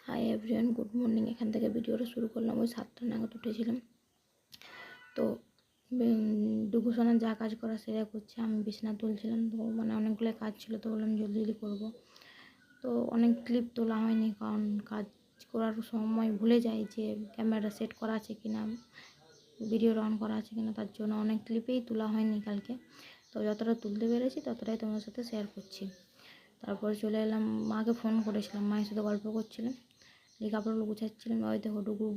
Hi everyone, good morning. এখান থেকে ভিডিওটা শুরু করলাম। ওই 7টা নাগাদ উঠেছিলাম। তো ডুগুসোনার যা কাজ করা সেটা করছে, আমি বিছানা তুলছিলাম। তো অনেকগুলো কাজ ছিল, তো বললাম জলদি জলদি করবো। তো অনেক ক্লিপ তোলা হয়নি, কারণ কাজ করার সময় ভুলে যাই যে ক্যামেরাটা সেট করা আছে কিনা, ভিডিও অন করা আছে কিনা, তার জন্য অনেক ক্লিপেই তোলা হয়নি কালকে। তো যতটা তুলতে পেরেছি ততটাই তোমাদের সাথে শেয়ার করছি। তারপর চলে এলাম, মাকে ফোন করেছিলাম, মায়ের সাথে গল্প করছিলাম, এই কাপড়গুলো গুছাচ্ছিলাম। ওই দেখো ডুগু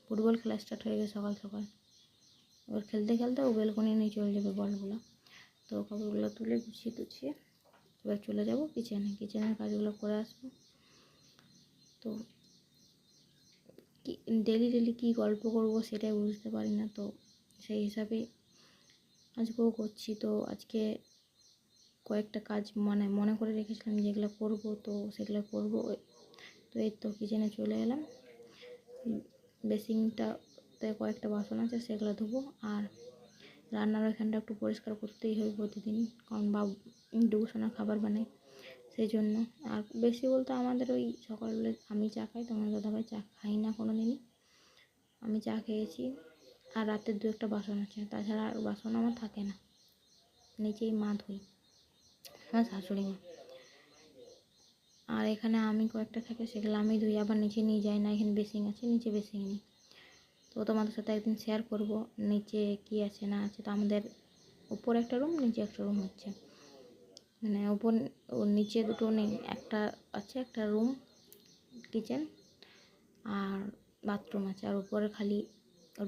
ফুটবল খেলা স্টার্ট হয়ে গেছে সকাল সকাল। এবার খেলতে খেলতে ও বেলকনি নিয়ে চলে যাবে বলগুলো। তো কাপড়গুলো তুলে গুছিয়ে এবার চলে যাব কিচেনের কাজগুলো করে আসবো। তো ডেলি কী গল্প করব সেটাই বুঝতে পারি না, তো সেই হিসাবে আজকেও করছি। তো আজকে কয়েকটা কাজ মনে করে রেখেছিলাম যেগুলো করব, তো সেগুলো করব। তো এই তো কিচেনে চলে এলাম। বেসিংটাতে কয়েকটা বাসন আছে, সেগুলো ধোবো। আর রান্নার ওইখানটা একটু পরিষ্কার করতেই হবে প্রতিদিন, কারণ ডুগুসোনার খাবার বানাই সেই জন্য। আর বেশি বলতে আমাদের ওই সকালে আমি চা খাই, তোমার দাদাভাই চা খাই না কোনো দিনই। আমি চা খেয়েছি, আর রাতের 2-1টা বাসন আছে, তাছাড়া আর বাসন আমার থাকে না। নিচেই মা ধুই, আমার শাশুড়ি মা। আর এখানে আমি কয়েকটা থাকে, সেগুলো আমি ধুই, আবার নিচে নিয়ে যাই না। এখানে বেসিং আছে, নিচে বেসিং নেই। তো তোমাদের সাথে একদিন শেয়ার করব নিচে কি আছে না আছে। তো আমাদের উপর একটা রুম, নিচে একটা রুম হচ্ছে, উপর ও নিচে দুটো নেই, একটা আছে, একটা রুম কিচেন আর বাথরুম আছে, আর উপরে খালি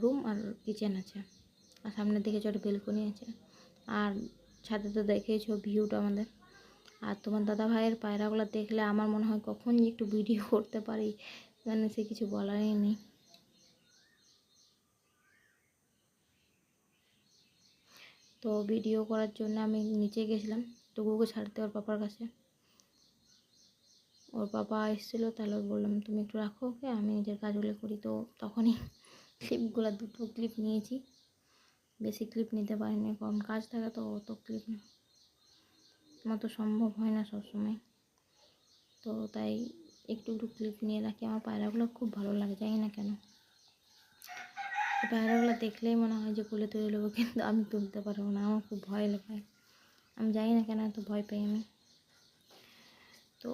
রুম আর কিচেন আছে। আর সামনের দিকে ছোটো বেলকনি আছে। আর ছাদে তো দেখেইছো ভিউটা আমাদের। আর তোমার দাদা ভাইয়ের পায়রাগুলো দেখলে আমার মনে হয় কখন যে একটু ভিডিও করতে পারি, সে কিছু বলারই নেই। তো ভিডিও করার জন্য আমি নিচে গেছিলাম টুকুকে ছাড়তে ওর পাপার কাছে। ওর পাপা এসেছিলো, তাহলে বললাম তুমি একটু রাখো ওকে, আমি নিজের কাজগুলো করি। তো তখনই ক্লিপগুলো 2টো ক্লিপ নিয়েছি, বেশি ক্লিপ নিতে পারিনি, কারণ কাজ থাকে তো অত ক্লিপ আমার তো সম্ভব হয় না সবসময়। তো তাই একটু ক্লিপ নিয়ে রাখি। আমার পায়রাগুলো খুব ভালো লাগে, জানি না কেন। পায়রাগুলো দেখলেই মনে হয় যে কোলে তুলে নেবো, কিন্তু আমি তুলতে পারবো না, আমার খুব ভয় লাগে। আমি জানি না কেন এত ভয় পাই আমি। তো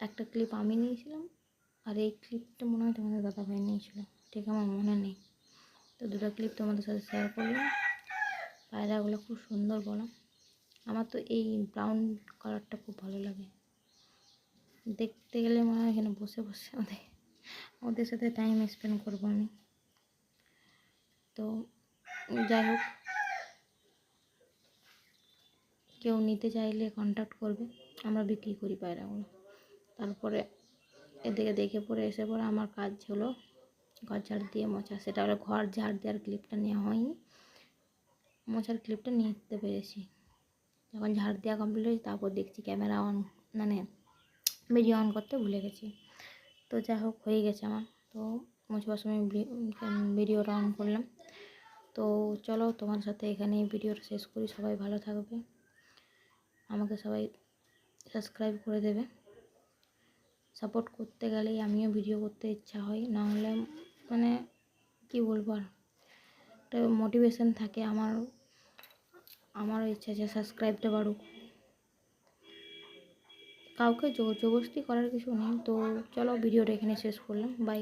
একটা ক্লিপ আমি নিয়েছিলাম, আর এই ক্লিপটা মনে হয় তোমাদের দাদাভাই নিয়েছিল, ঠিক আমার মনে নেই। তো 2টো ক্লিপ তোমাদের সাথে শেয়ার করলাম। পায়রাগুলো খুব সুন্দর বলো। আমার তো এই ব্রাউন কালারটা খুব ভালো লাগে, দেখতে গেলে মনে হয় এখানে বসে বসে ওদের সাথে টাইম স্পেন্ড করবো আমি। তো যাই হোক, কেউ নিতে চাইলে কন্ট্যাক্ট করবে, আমরা বিক্রি করি পায়রাগুলো। তারপরে এদিকে দেখে পরে এসে পরে আমার কাজ হলো ঘর ঝাড় দিয়ে মোছা। সেটা হলো ঘর ঝাড় দেওয়ার ক্লিপটা নেওয়া হয়নি, মোছার ক্লিপটা নিতে পেরেছি। যখন ঝাড় দেওয়া কমপ্লিট হয়েছে, তারপর দেখছি ক্যামেরা অন ভিডিও অন করতে ভুলে গেছি। তো যাই হোক, হয়ে গেছে আমার। তো মোছবার সময় ভিডিওটা অন করলাম। তো চলো তোমার সাথে এখানে ভিডিওটা শেষ করি। সবাই ভালো থাকবে, আমাকে সবাই সাবস্ক্রাইব করে দেবে। সাপোর্ট করতে গেলেই আমিও ভিডিও করতে ইচ্ছা হয়, না হলে কি বলবো, আর একটা মোটিভেশন থাকে। আমারও ইচ্ছা যে সাবস্ক্রাইবটা বাড়ুক। কাউকে জোর জবরদস্তি করার কিছু নেই। তো চলো ভিডিওটা এখানে শেষ করলাম, বাই।